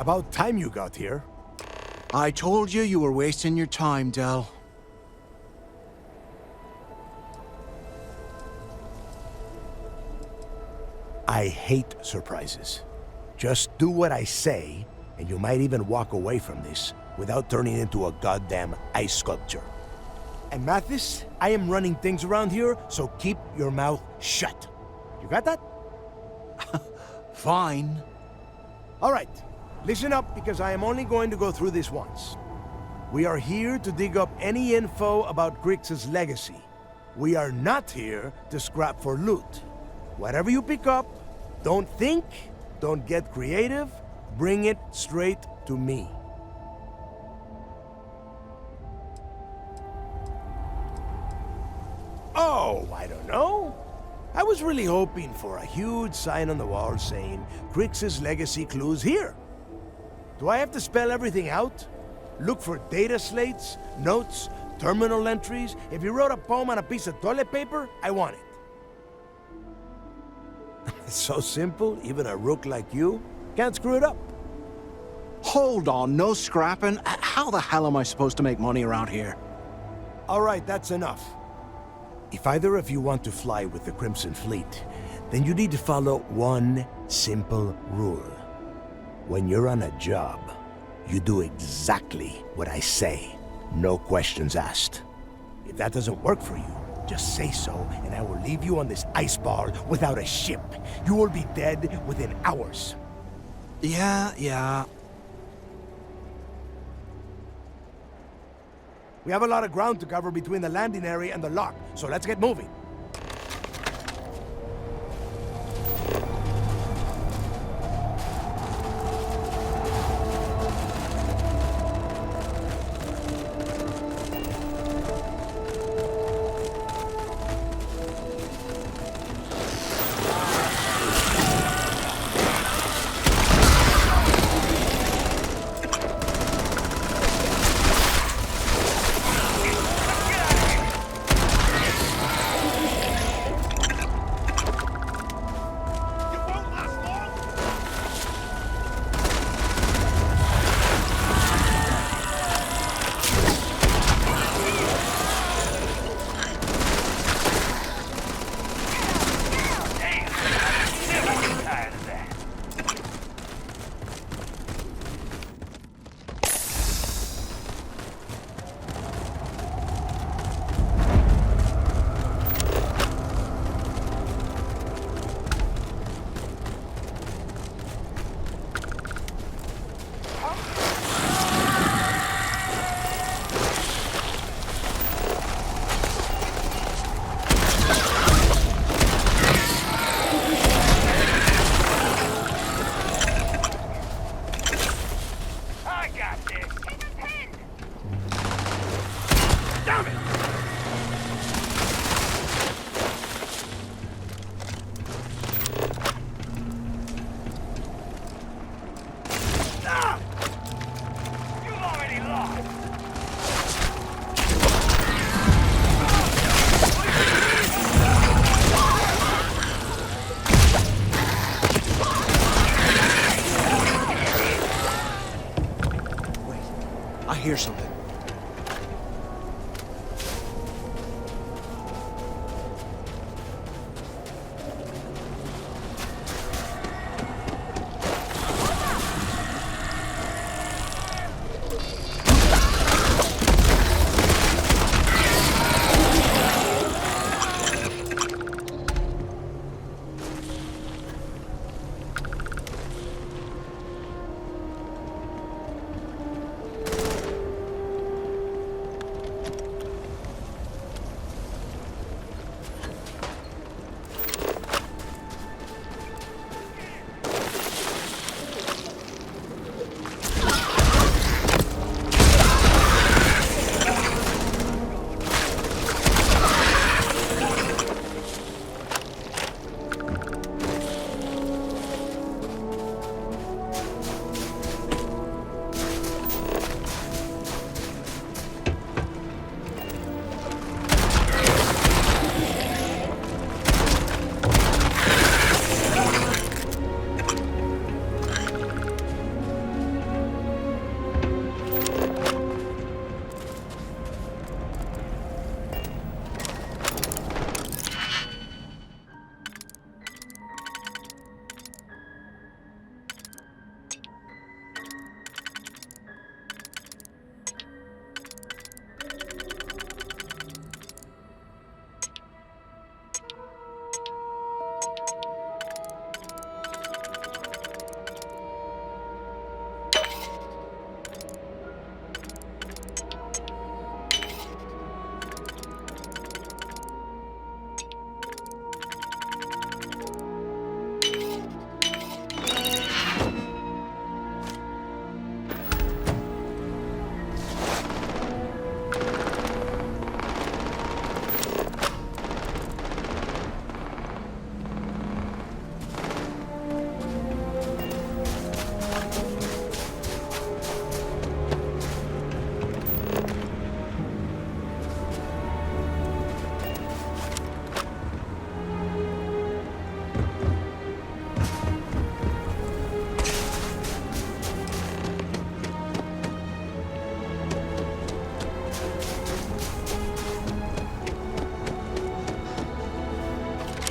About time you got here. I told you you were wasting your time, Del. I hate surprises. Just do what I say, and you might even walk away from this without turning into a goddamn ice sculpture. And Mathis, I am running things around here, so keep your mouth shut. You got that? Fine. All right, listen up because I am only going to go through this once. We are here to dig up any info about Grix's legacy. We are not here to scrap for loot. Whatever you pick up, don't think, don't get creative, bring it straight to me. Oh, I don't know. I was really hoping for a huge sign on the wall saying, Grix's legacy clues here. Do I have to spell everything out? Look for data slates, notes, terminal entries? If you wrote a poem on a piece of toilet paper, I want it. It's so simple, even a rook like you can't screw it up. Hold on, no scrapping. How the hell am I supposed to make money around here? All right, that's enough. If either of you want to fly with the Crimson Fleet, then you need to follow one simple rule. When you're on a job, you do exactly what I say, no questions asked. If that doesn't work for you, just say so, and I will leave you on this ice ball without a ship. You will be dead within hours. Yeah. We have a lot of ground to cover between the landing area and the lock, so let's get moving. I hear something.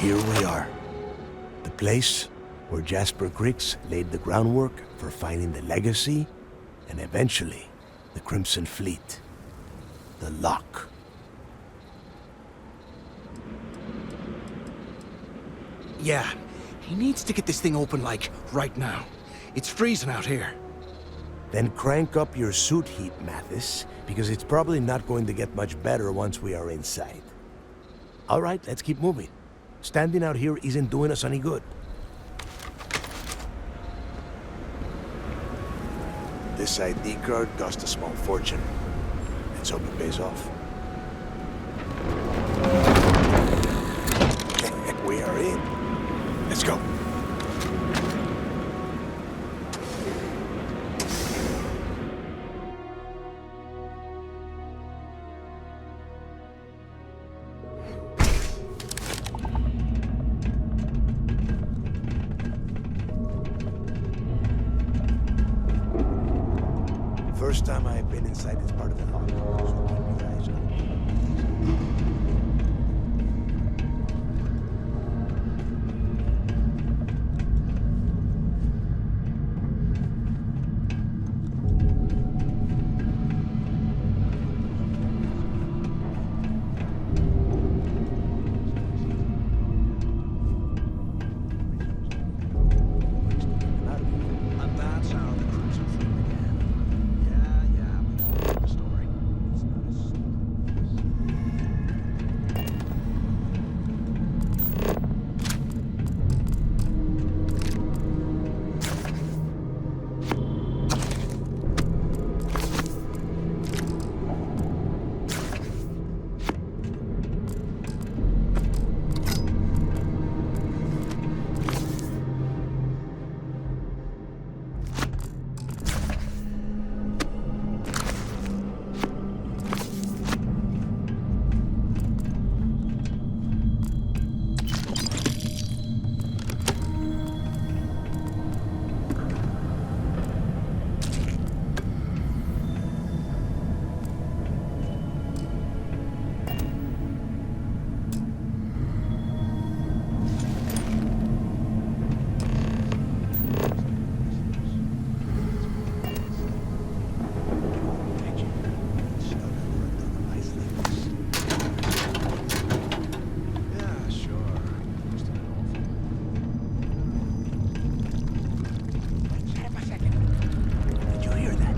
Here we are. The place where Jasper Griggs laid the groundwork for finding the legacy and eventually the Crimson Fleet. The lock. Yeah, he needs to get this thing open, like, right now. It's freezing out here. Then crank up your suit heat, Mathis, because it's probably not going to get much better once we are inside. All right, let's keep moving. Standing out here isn't doing us any good. This ID card cost a small fortune. Let's hope it pays off. We are in. Let's go. First time I've been inside this part of the lock, so keep your eyes open. And that's how the Crimson Fleet began. Yeah, we know the story. It's not as... Yeah, sure. Must have been awful. Shut up a second. Did you hear that?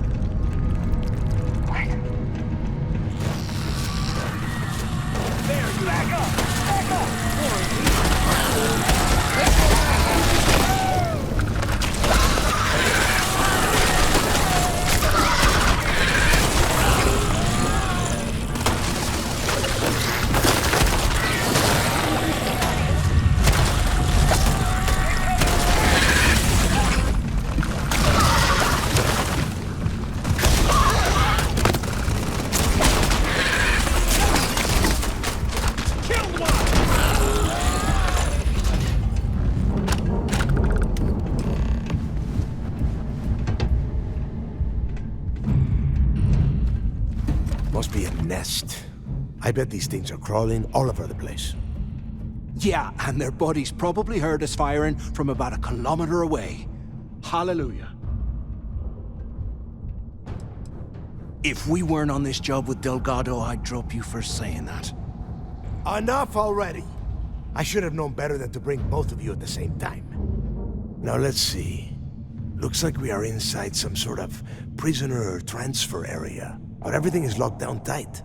What? There, you back up! Back up! Must be a nest. I bet these things are crawling all over the place. Yeah, and their buddies probably heard us firing from about a kilometer away. Hallelujah. If we weren't on this job with Delgado, I'd drop you for saying that. Enough already! I should have known better than to bring both of you at the same time. Now let's see. Looks like we are inside some sort of prisoner transfer area, but everything is locked down tight.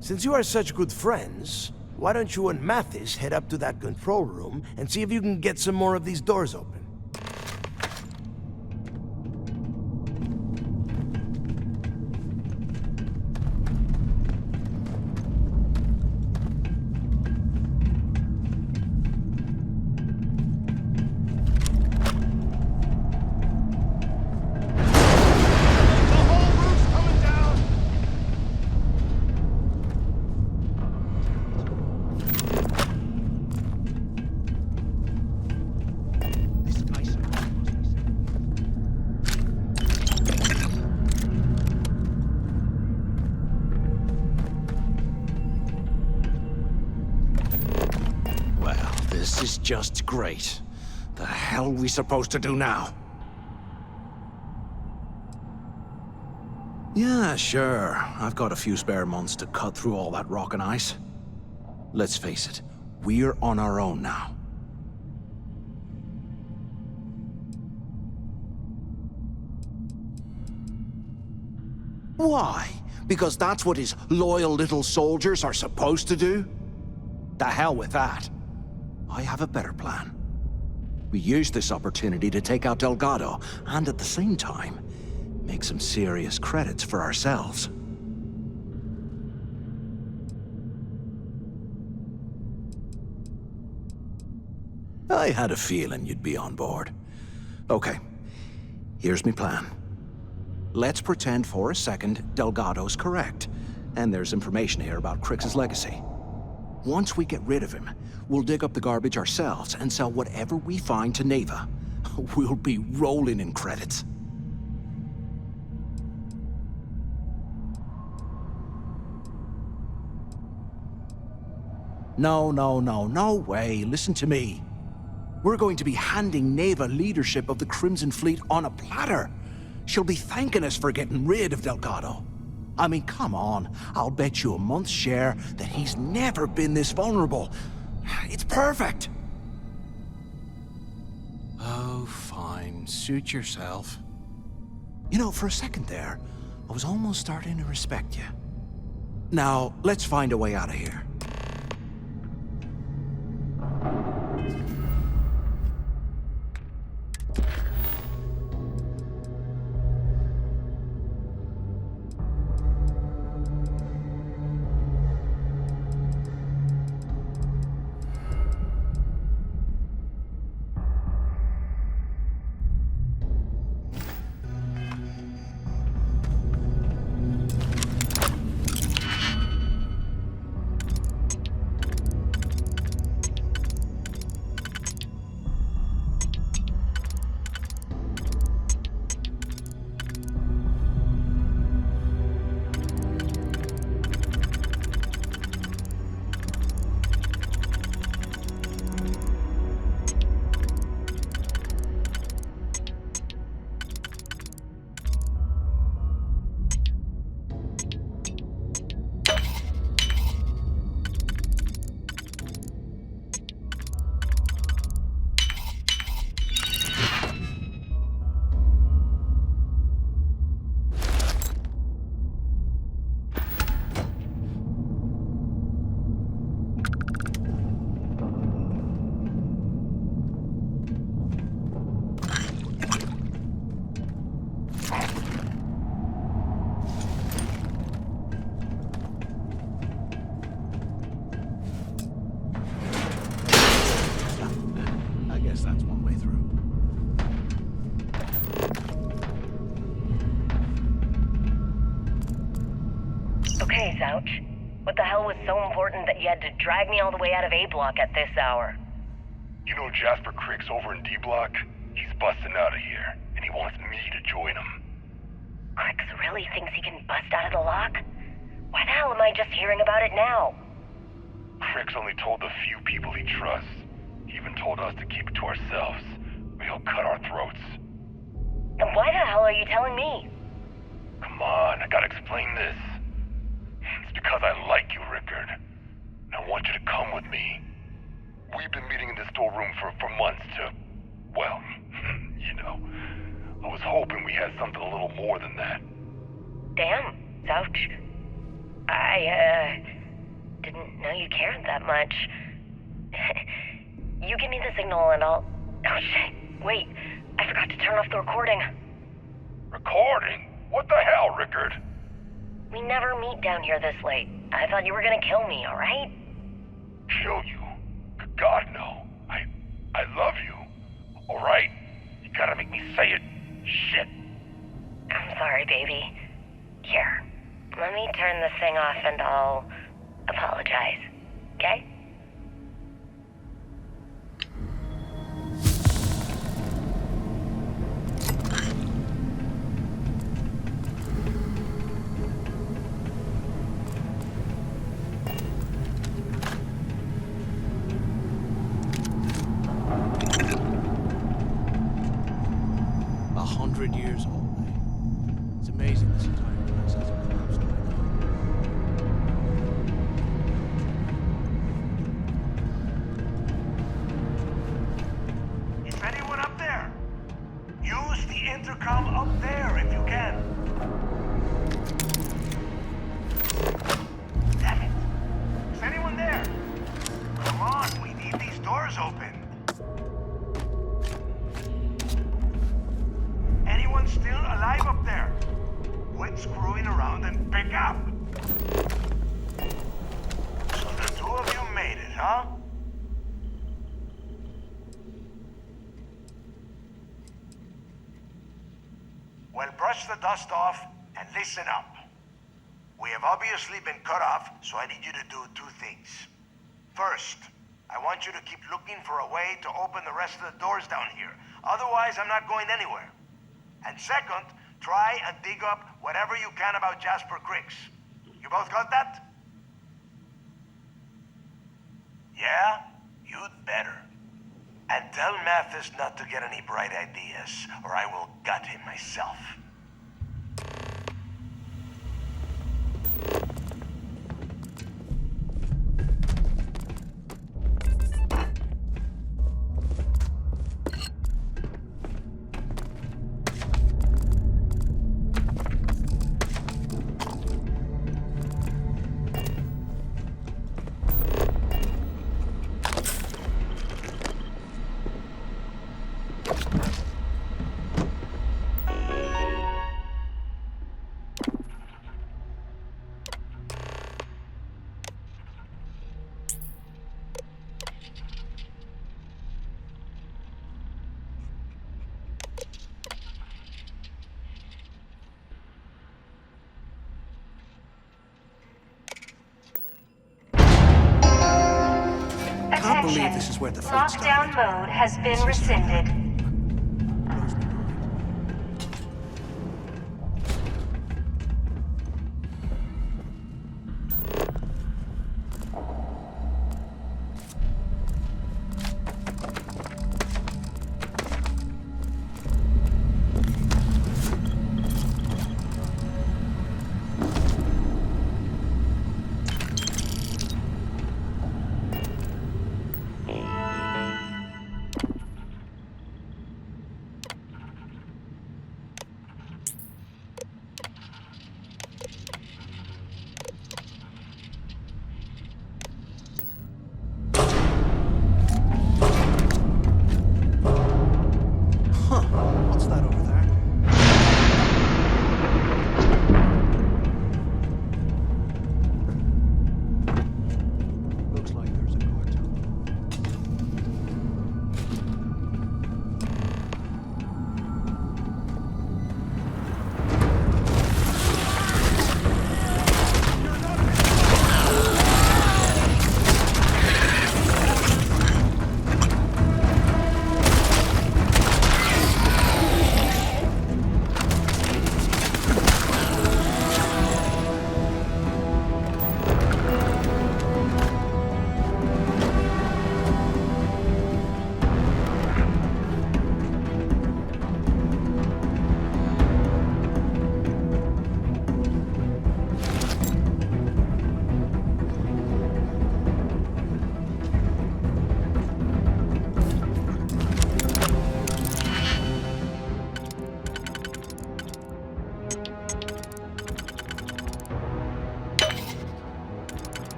Since you are such good friends, why don't you and Mathis head up to that control room and see if you can get some more of these doors open? This This is just great. The hell are we supposed to do now? Yeah, sure. I've got a few spare months to cut through all that rock and ice. Let's face it, we're on our own now. Why? Because that's what his loyal little soldiers are supposed to do? The hell with that. I have a better plan. We use this opportunity to take out Delgado, and at the same time, make some serious credits for ourselves. I had a feeling you'd be on board. Okay, here's my plan. Let's pretend for a second Delgado's correct, and there's information here about Crix's legacy. Once we get rid of him, we'll dig up the garbage ourselves and sell whatever we find to Neva. We'll be rolling in credits. No way. Listen to me. We're going to be handing Neva leadership of the Crimson Fleet on a platter. She'll be thanking us for getting rid of Delgado. I mean, come on. I'll bet you a month's share that he's never been this vulnerable. It's perfect. Oh, fine. Suit yourself. You know, for a second there, I was almost starting to respect you. Now, let's find a way out of here. That's one way through. Okay, Zouch. What the hell was so important that you had to drag me all the way out of A Block at this hour? You know Jasper Crix over in D Block? He's busting out of here, and he wants me to join him. Crix really thinks he can bust out of the lock? Why the hell am I just hearing about it now? Crix only told the few people he trusts. He even told us to keep it to ourselves, or he'll cut our throats. Then why the hell are you telling me? Come on, I gotta explain this. It's because I like you, Rickard. And I want you to come with me. We've been meeting in this storeroom for months to, well, you know. I was hoping we had something a little more than that. Damn, Zouch. I didn't know you cared that much. You give me the signal and I'll... Oh shit, wait. I forgot to turn off the recording. Recording? What the hell, Rickard? We never meet down here this late. I thought you were gonna kill me, alright? Kill you? God, no. I love you. Alright? You gotta make me say it. Shit. I'm sorry, baby. Here, let me turn this thing off and I'll apologize, okay? 100 years old. It's amazing this entire place hasn't collapsed by now. Is anyone up there? Use the intercom up there if you can. Damn it. Is anyone there? Come on, we need these doors open. Anyone still alive up there? Quit screwing around and pick up. So the two of you made it, huh? Well, brush the dust off and listen up. We have obviously been cut off, so I need you to do two things. First, I want you to keep looking for a way to open the rest of the doors down here. Otherwise, I'm not going anywhere. And second, try and dig up whatever you can about Jasper Cricks. You both got that? Yeah? You'd better. And tell Mathis not to get any bright ideas, or I will gut him myself. I can't believe this is where the fleet Lockdown started. mode has been rescinded.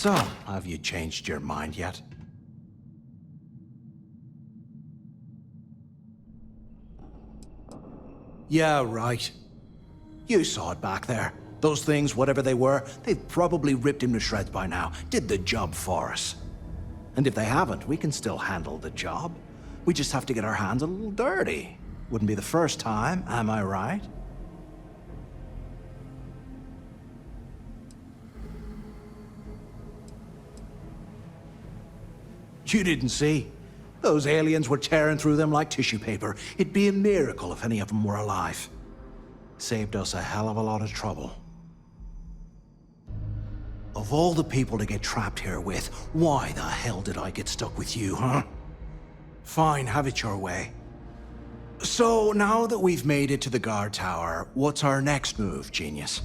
So, have you changed your mind yet? Yeah, right. You saw it back there. Those things, whatever they were, they've probably ripped him to shreds by now. Did the job for us. And if they haven't, we can still handle the job. We just have to get our hands a little dirty. Wouldn't be the first time, am I right? You didn't see? Those aliens were tearing through them like tissue paper. It'd be a miracle if any of them were alive. Saved us a hell of a lot of trouble. Of all the people to get trapped here with, why the hell did I get stuck with you, huh? Fine, have it your way. So, now that we've made it to the guard tower, what's our next move, genius?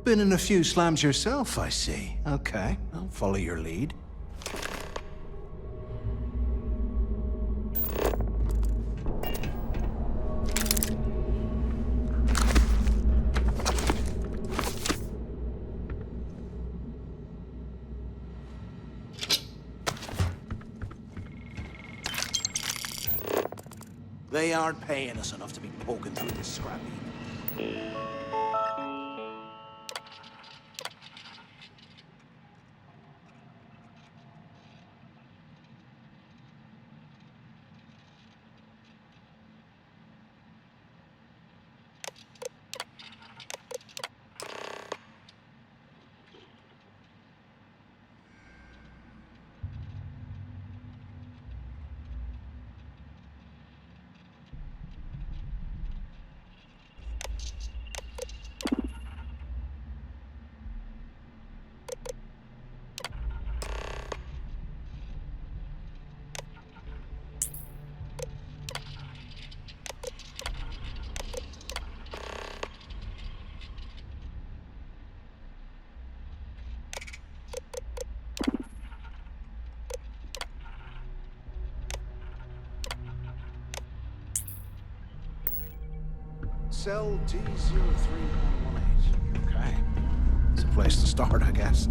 Been in a few slams yourself, I see. Okay, I'll follow your lead. They aren't paying us enough to be poking through this scrap heap. Cell D03118. Okay. It's a place to start, I guess.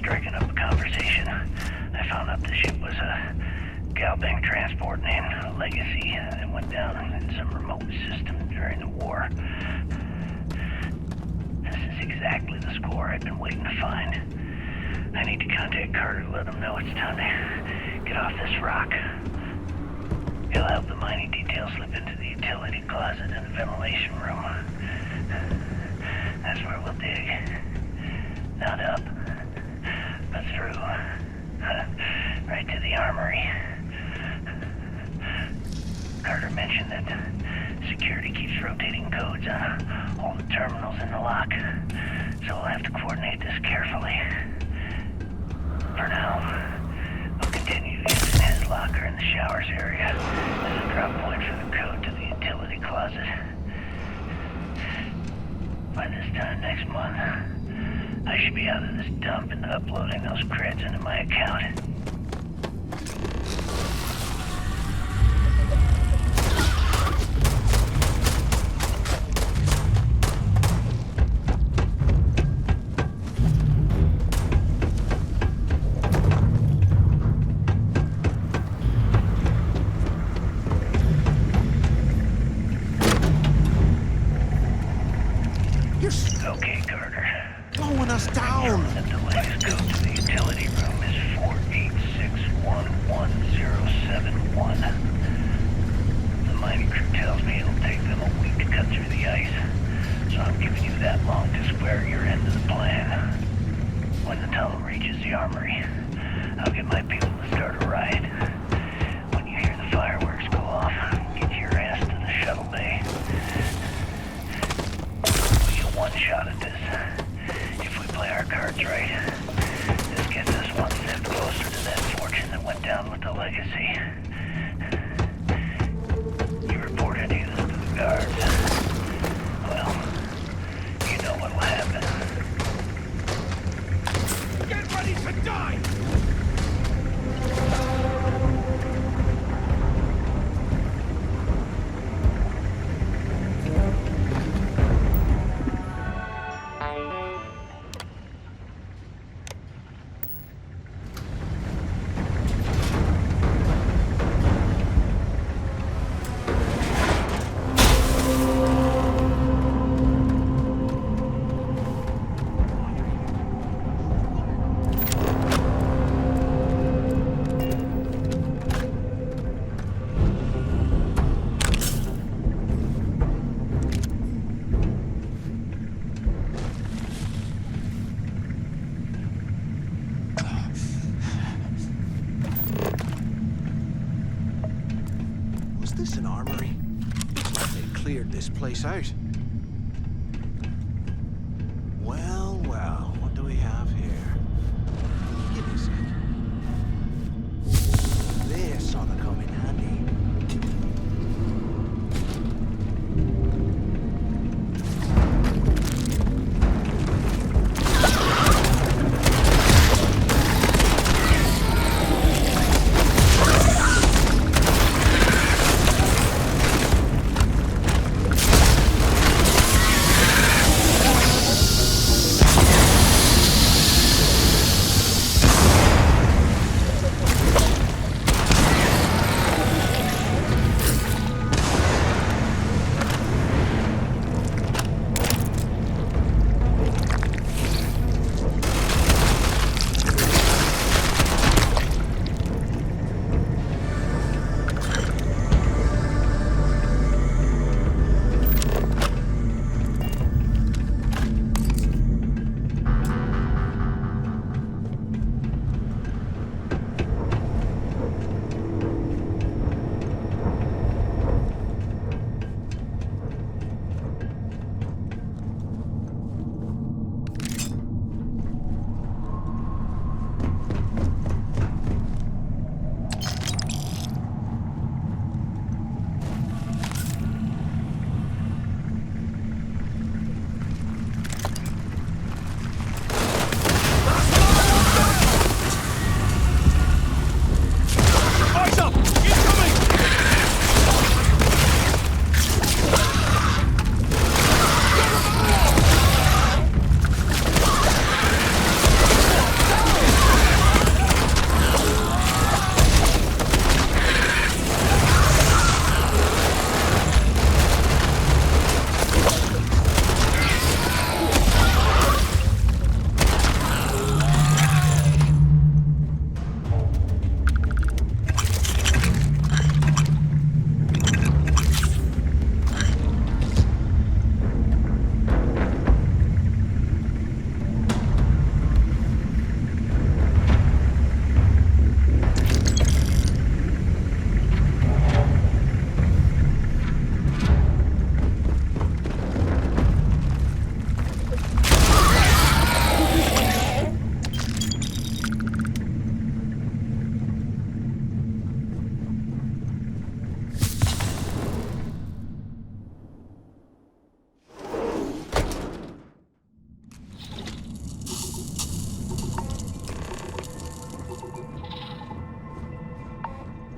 Striking up a conversation, I found out the ship was being transporting in a legacy that went down in some remote system during the war. This is exactly the score I've been waiting to find. I need to contact Carter to let him know it's time to get off this rock. He'll help the mining details slip into the utility closet in the ventilation room. That's where we'll dig. Not up, but through. Right to the armory. Carter mentioned that security keeps rotating codes on all the terminals in the lock, so we'll have to coordinate this carefully. For now, we'll continue using his locker in the showers area as a drop point for the code to the utility closet. By this time next month, I should be out of this dump and uploading those creds into my account. Okay, Carter. Blowing us down! And the latest code to the utility room is 486111071. The mining crew tells me it'll take them a week to cut through the ice, so I'm giving you that long to square your end of the plan. When the tunnel reaches the armory, I'll get my people to start a riot. When you hear the fireworks go off, get your ass to the shuttle bay. We get one shot at this. If we play our cards right, this gets us one step closer to that fortune that went down with the legacy. You report any of this to the guards. Well, you know what'll happen. Get ready to die! Was this an armory? Looks like they cleared this place out. Well, well, what do we have here? Give me a sec. This ought to come in handy.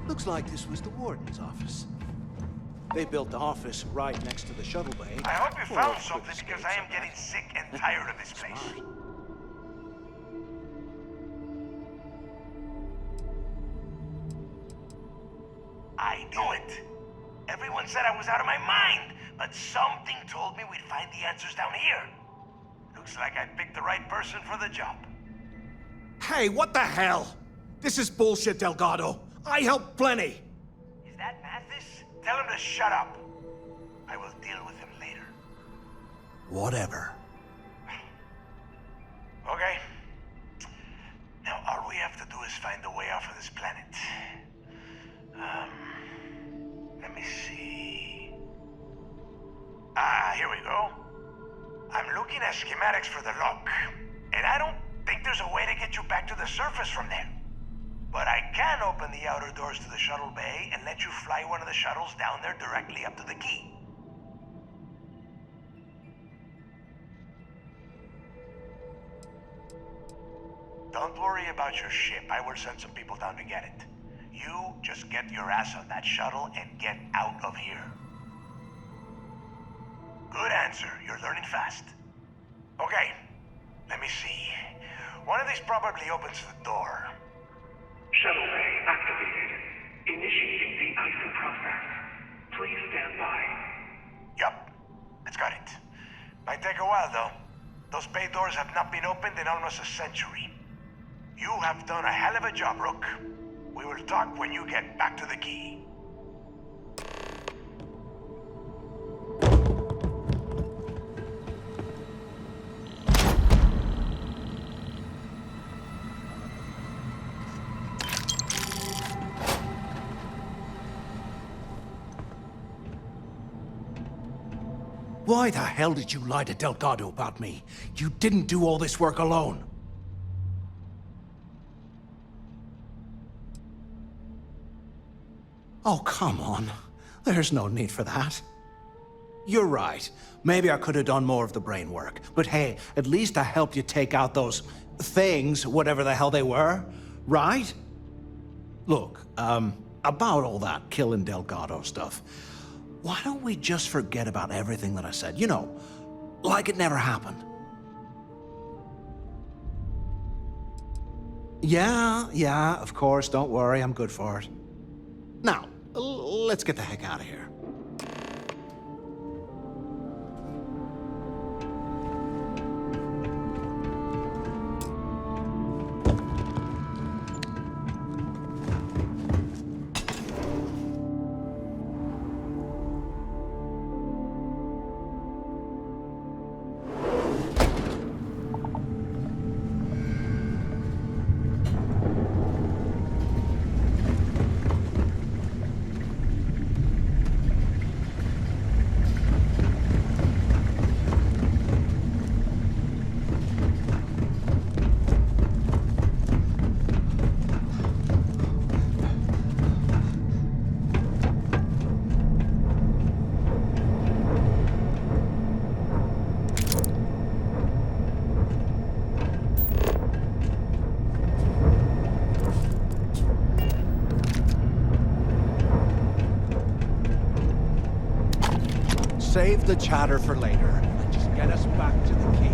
Looks like this was the warden's office. They built the office right next to the shuttle bay. I hope you for found quick something because escapes, I am bet. getting sick and tired of this place. Smart. I knew it. Everyone said I was out of my mind, but something told me we'd find the answers down here. Looks like I picked the right person for the job. Hey, what the hell? This is bullshit, Delgado. I helped plenty. Is that Mathis? Tell him to shut up. I will deal with him later. Whatever. Okay. Now all we have to do is find a way off of this planet. Let me see. Here we go. I'm looking at schematics for the lock, and I don't think there's a way to get you back to the surface from there. But I can open the outer doors to the shuttle bay and let you fly one of the shuttles down there directly up to the key. Don't worry about your ship. I will send some people down to get it. You just get your ass on that shuttle and get out of here. Good answer. You're learning fast. Okay, let me see. One of these probably opens the door. Shuttle bay activated. Initiating the icing process. Please stand by. Yup, it's got it. Might take a while though. Those bay doors have not been opened in almost a century. You have done a hell of a job, Rook. We will talk when you get back to the key. Why the hell did you lie to Delgado about me? You didn't do all this work alone. Oh, come on. There's no need for that. You're right. Maybe I could have done more of the brain work. But hey, at least I helped you take out those things, whatever the hell they were, right? Look, about all that killing Delgado stuff, why don't we just forget about everything that I said? You know, like it never happened. Yeah, of course, don't worry, I'm good for it. Now, let's get the heck out of here. Save the chatter for later, and just get us back to the key.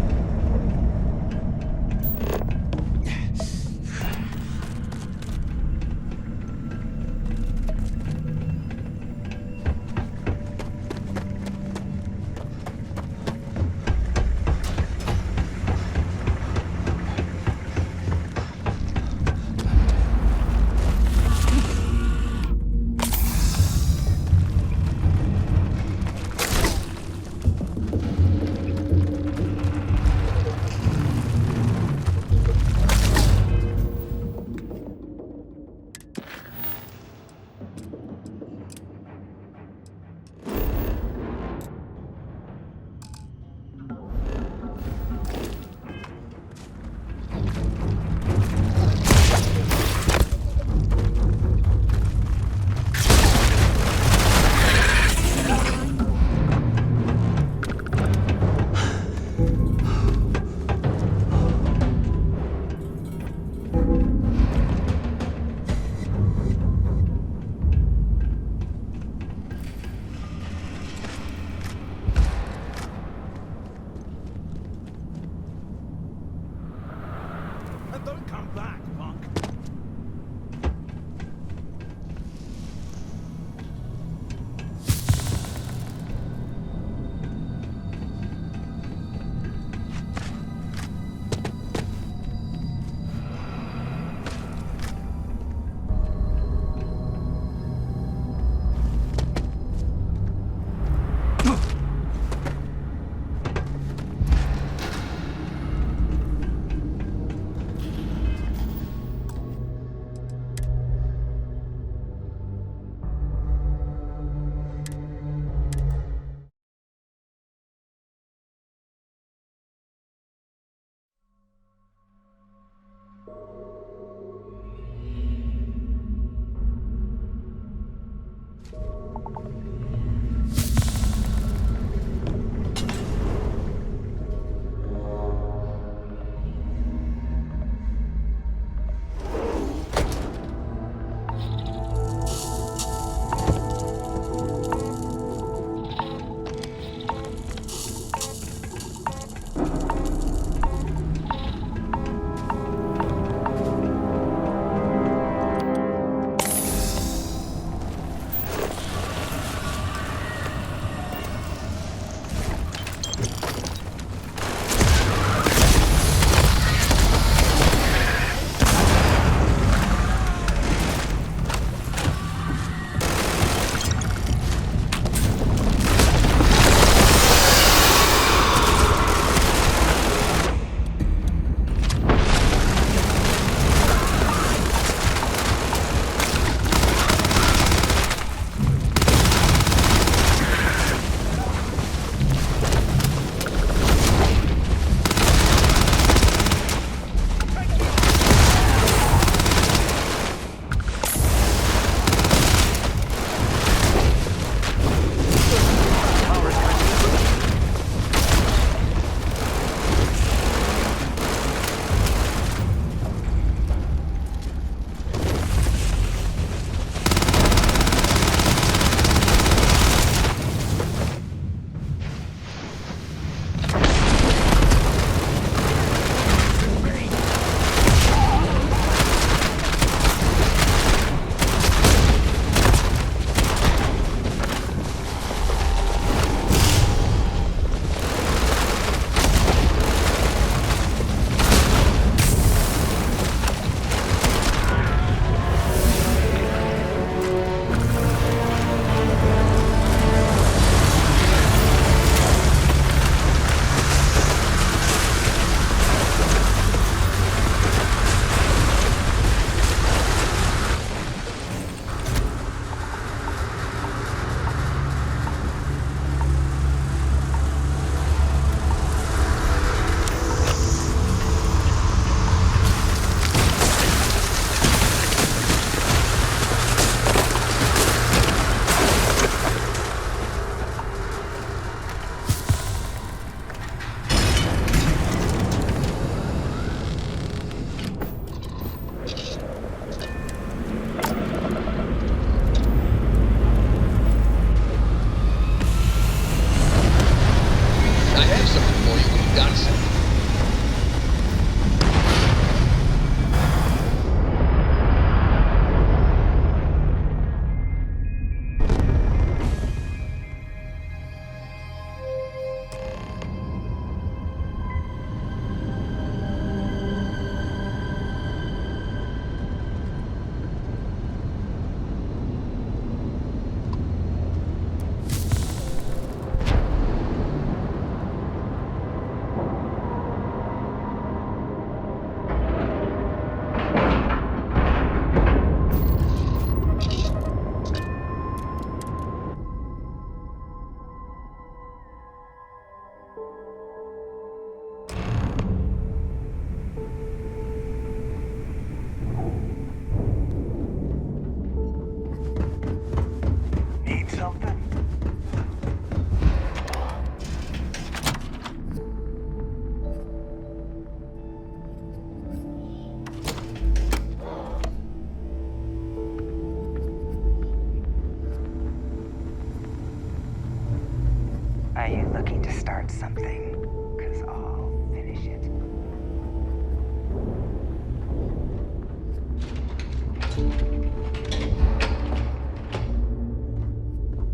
looking to start something, because I'll finish it.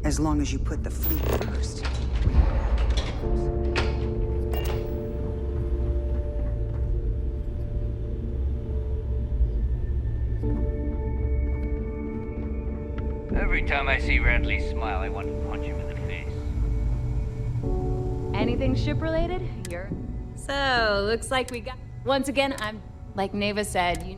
As long as you put the fleet first. Every time I see Radley smile, I want to punch him in the face. Anything ship-related? So, looks like we got... Once again, I'm... Like Neva said, you...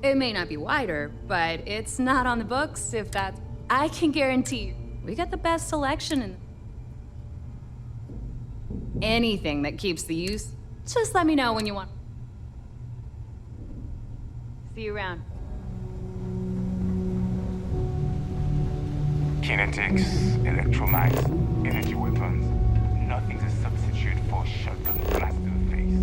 It may not be wider, but it's not on the books, if that's... I can guarantee you, we got the best selection in... Anything that keeps the use, just let me know when you want. See you around. Kinetics, electromites, energy weapons. Nothing's a substitute for shotgun blast to the face.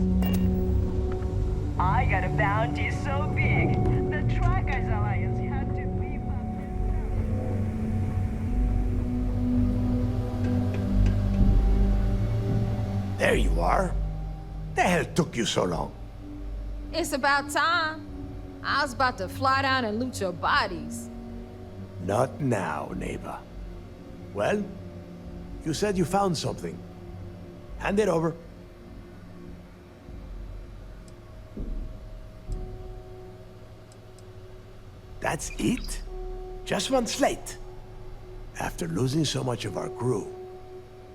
I got a bounty so big, the Trackers Alliance had to beef up their... There you are. The hell took you so long? It's about time. I was about to fly down and loot your bodies. Not now, Neva. Well, you said you found something. Hand it over. That's it? Just one slate? After losing so much of our crew,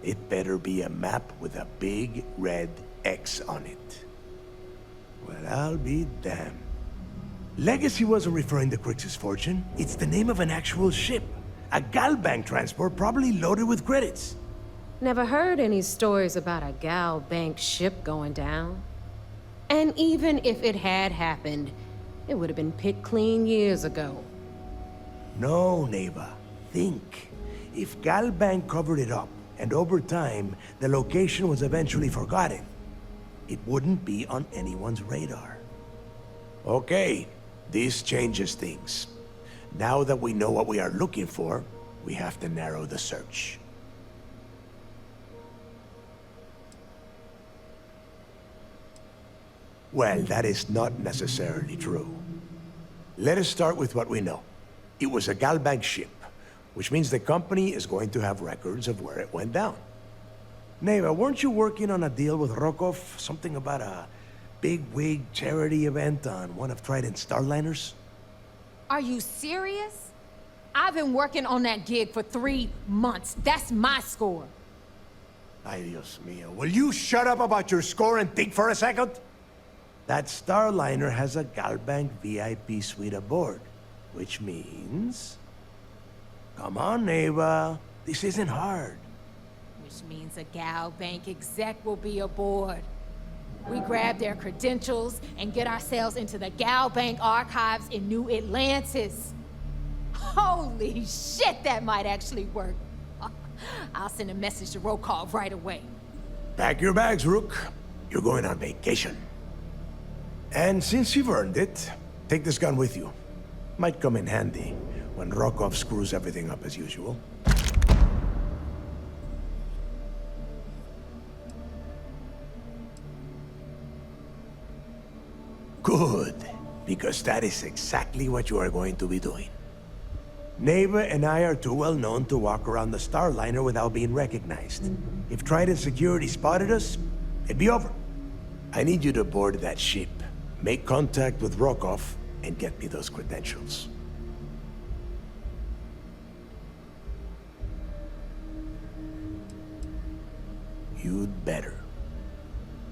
it better be a map with a big red X on it. Well, I'll be damned. Legacy wasn't referring to Crix's fortune. It's the name of an actual ship. A Galbank transport, probably loaded with credits. Never heard any stories about a Gal Bank ship going down. And even if it had happened, it would have been picked clean years ago. No, Neva. Think. If Galbank covered it up, and over time, the location was eventually forgotten, it wouldn't be on anyone's radar. Okay, this changes things. Now that we know what we are looking for, we have to narrow the search. Well, that is not necessarily true. Let us start with what we know. It was a Galbank ship, which means the company is going to have records of where it went down. Neva, weren't you working on a deal with Rokov? Something about a big-wig charity event on one of Trident's starliners? Are you serious? I've been working on that gig for 3 months. That's my score. Ay, Dios mío. Will you shut up about your score and think for a second? That starliner has a Galbank VIP suite aboard, which means... Come on, Neva. This isn't hard. Which means a Gal Bank exec will be aboard. We grab their credentials and get ourselves into the Gal Bank archives in New Atlantis. Holy shit, that might actually work. I'll send a message to Rokov right away. Pack your bags, Rook. You're going on vacation. And since you've earned it, take this gun with you. Might come in handy when Rokov screws everything up as usual. Good, because that is exactly what you are going to be doing. Neva and I are too well known to walk around the Starliner without being recognized. If Trident Security spotted us, it'd be over. I need you to board that ship, make contact with Rokov, and get me those credentials. You'd better.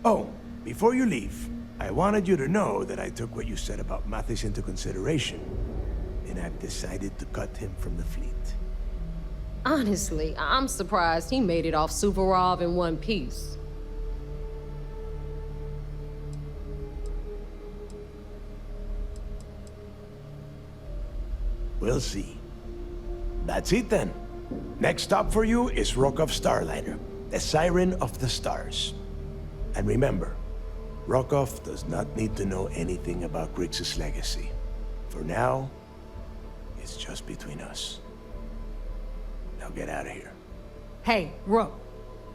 Oh, before you leave, I wanted you to know that I took what you said about Mathis into consideration, and I've decided to cut him from the fleet. Honestly, I'm surprised he made it off Suvorov in one piece. We'll see. That's it then. Next stop for you is Rokov Starliner, the Siren of the Stars. And remember, Rokov does not need to know anything about Grixis legacy. For now, his It's just between us. Now get out of here. Hey, Rook,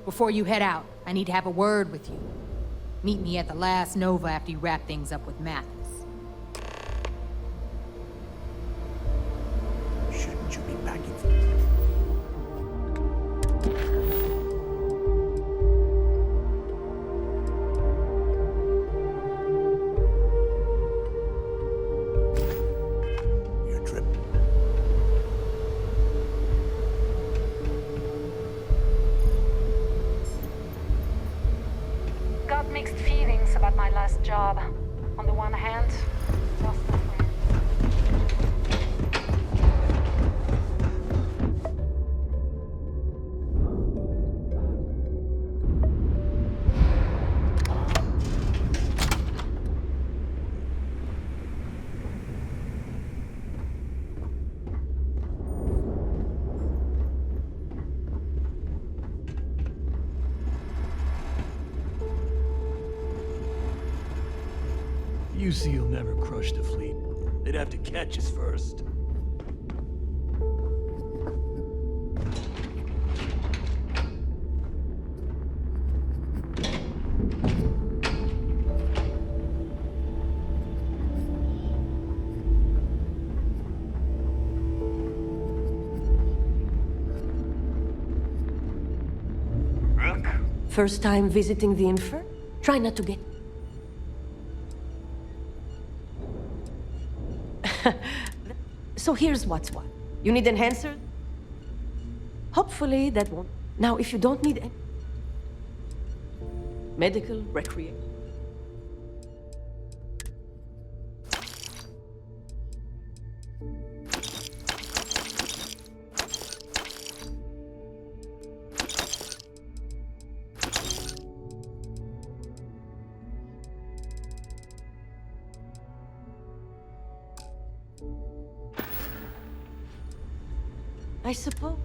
before you head out, I need to have a word with you. Meet me at the last Nova after you wrap things up with Mathis. Shouldn't you be packing for... Your trip. Got mixed feelings about my last job. On the one hand, just a friend. You see, you'll never crush the fleet. They'd have to catch us first. Rook? First time visiting the Infer? Try not to get... So here's what's what. You need enhancer? Hopefully that won't. Now, if you don't need any... Medical, recreation. I suppose.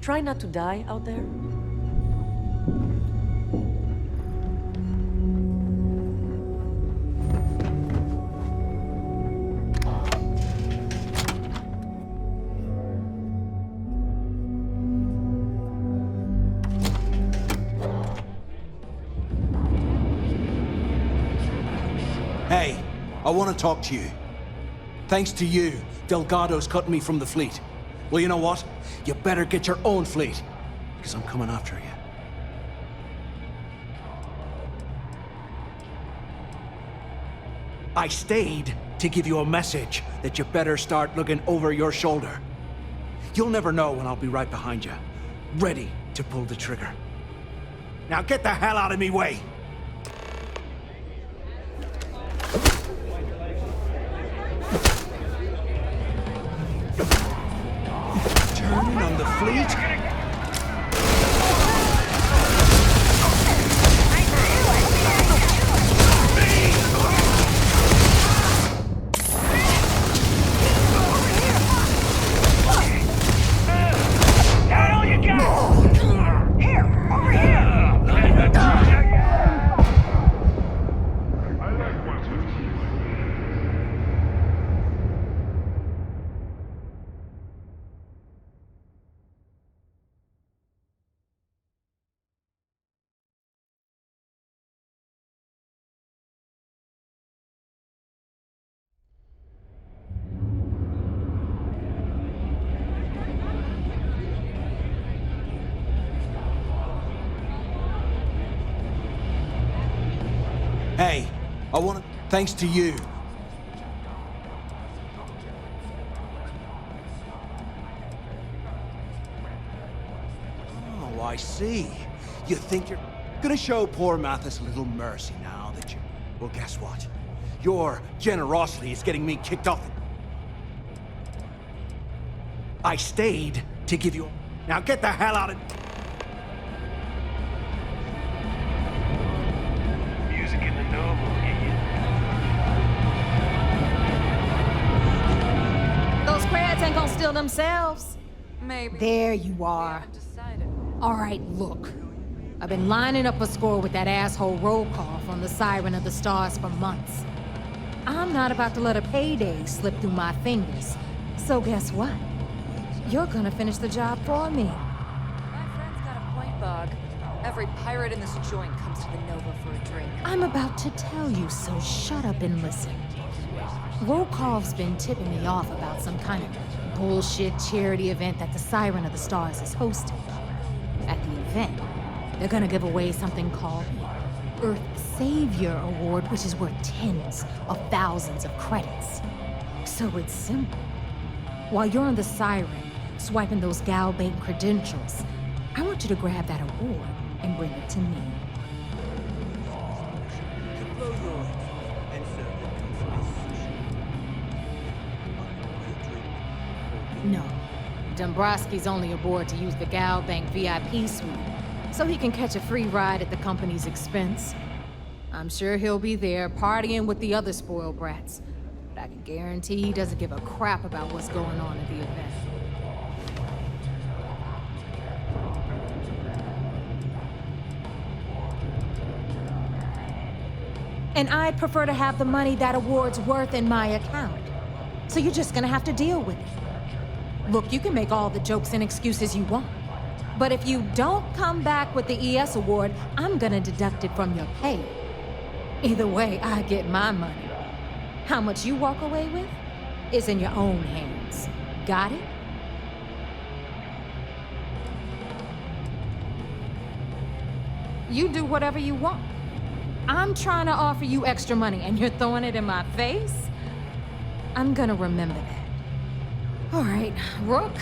Try not to die out there. Hey, I want to talk to you. Thanks to you, Delgado's cutting me from the fleet. Well, you know what? You better get your own fleet, because I'm coming after you. I stayed to give you a message that you better start looking over your shoulder. You'll never know when I'll be right behind you, ready to pull the trigger. Now get the hell out of me way! Turning on the fleet? Hey, I want to... Thanks to you. Oh, I see. You think you're gonna show poor Mathis a little mercy now that you... Well, guess what? Your generosity is getting me kicked off. I stayed to give you... Now get the hell out of... Music in kill themselves. Maybe. There you are. All right, look. I've been lining up a score with that asshole roll call from the Siren of the Stars for months. I'm not about to let a payday slip through my fingers. So guess what? You're gonna finish the job for me. My friend's got a point, Bog. Every pirate in this joint comes to the Nova for a drink. I'm about to tell you, so shut up and listen. Rokov's been tipping me off about some kind of bullshit charity event that the Siren of the Stars is hosting. At the event, they're gonna give away something called the Earth Savior Award, which is worth tens of thousands of credits. So it's simple. While you're on the Siren, swiping those Gal Bank credentials, I want you to grab that award and bring it to me. No. Dombrowski's only aboard to use the Gal Bank VIP suite, so he can catch a free ride at the company's expense. I'm sure he'll be there partying with the other spoiled brats, but I can guarantee he doesn't give a crap about what's going on at the event. And I'd prefer to have the money that award's worth in my account. So you're just gonna have to deal with it. Look, you can make all the jokes and excuses you want. But if you don't come back with the ES award, I'm gonna deduct it from your pay. Either way, I get my money. How much you walk away with is in your own hands. Got it? You do whatever you want. I'm trying to offer you extra money and you're throwing it in my face? I'm gonna remember that. All right, Rook,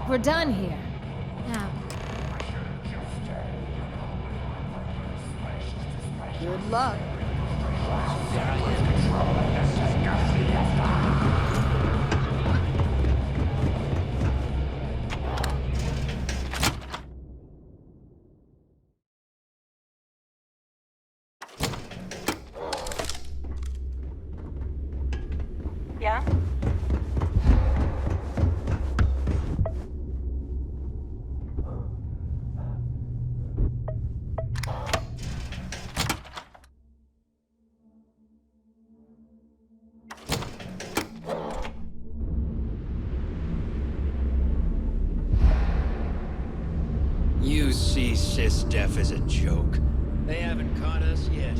we're done here. Now, good luck. Yeah? You see SysDef as a joke. They haven't caught us yet.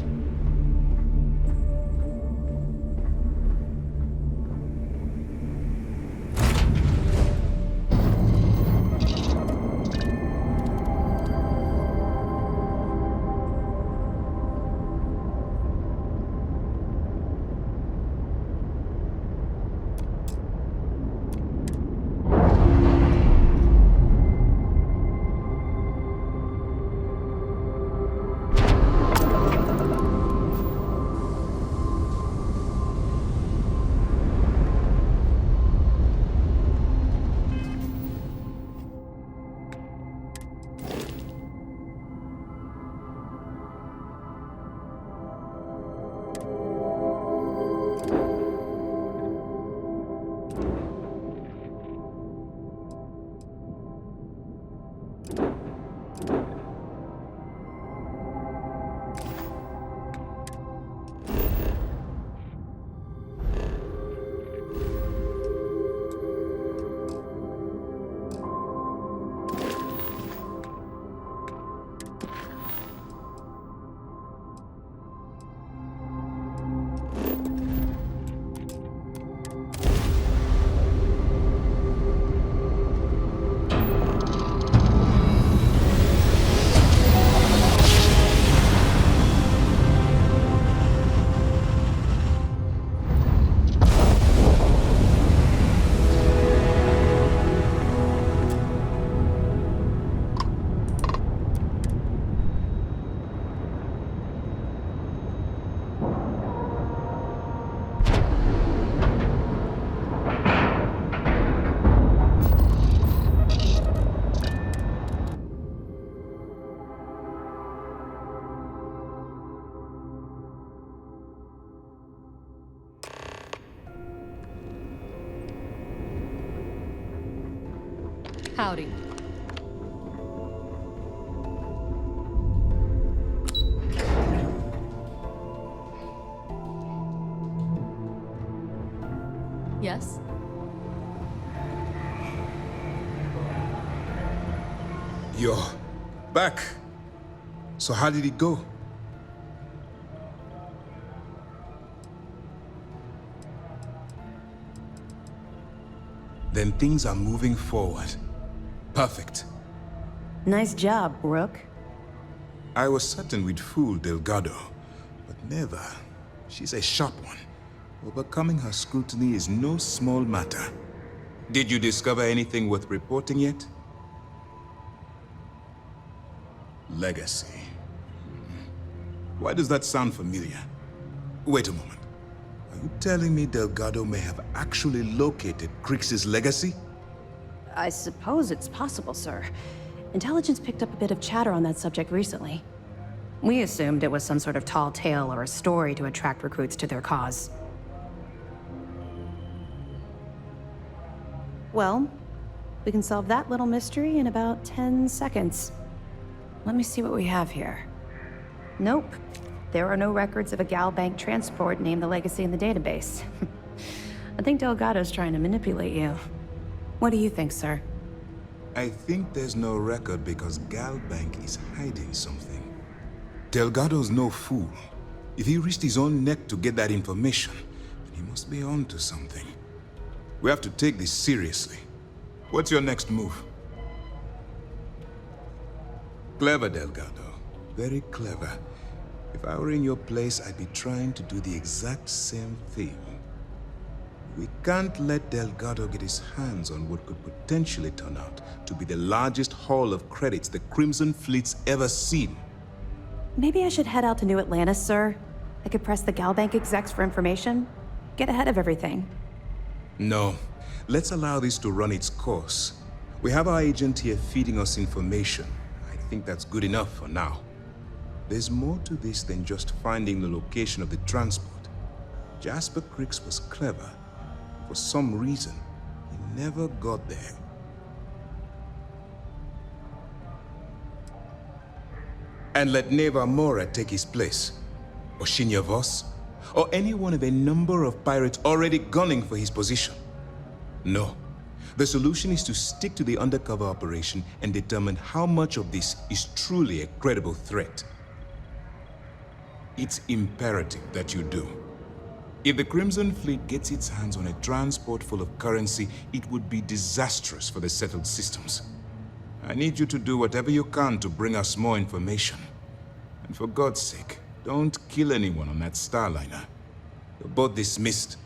Howdy. Yes? You're back. So how did it go? Then things are moving forward. Perfect. Nice job, Rook. I was certain we'd fool Delgado, but never. She's a sharp one. Overcoming her scrutiny is no small matter. Did you discover anything worth reporting yet? Legacy. Why does that sound familiar? Wait a moment. Are you telling me Delgado may have actually located Crix's legacy? I suppose it's possible, sir. Intelligence picked up a bit of chatter on that subject recently. We assumed it was some sort of tall tale or a story to attract recruits to their cause. Well, we can solve that little mystery in about 10 seconds. Let me see what we have here. Nope. There are no records of a Gal Bank transport named the Legacy in the database. I think Delgado's trying to manipulate you. What do you think, sir? I think there's no record because Gal Bank is hiding something. Delgado's no fool. If he risked his own neck to get that information, then he must be on to something. We have to take this seriously. What's your next move? Clever, Delgado. Very clever. If I were in your place, I'd be trying to do the exact same thing. We can't let Delgado get his hands on what could potentially turn out to be the largest haul of credits the Crimson Fleet's ever seen. Maybe I should head out to New Atlantis, sir. I could press the Gal Bank execs for information. Get ahead of everything. No. Let's allow this to run its course. We have our agent here feeding us information. I think that's good enough for now. There's more to this than just finding the location of the transport. Jasper Crix was clever. For some reason, he never got there. And let Neva Mora take his place. Or Shinya Voss. Or any one of a number of pirates already gunning for his position. No. The solution is to stick to the undercover operation and determine how much of this is truly a credible threat. It's imperative that you do. If the Crimson Fleet gets its hands on a transport full of currency, it would be disastrous for the settled systems. I need you to do whatever you can to bring us more information. And for God's sake, don't kill anyone on that Starliner. You're both dismissed.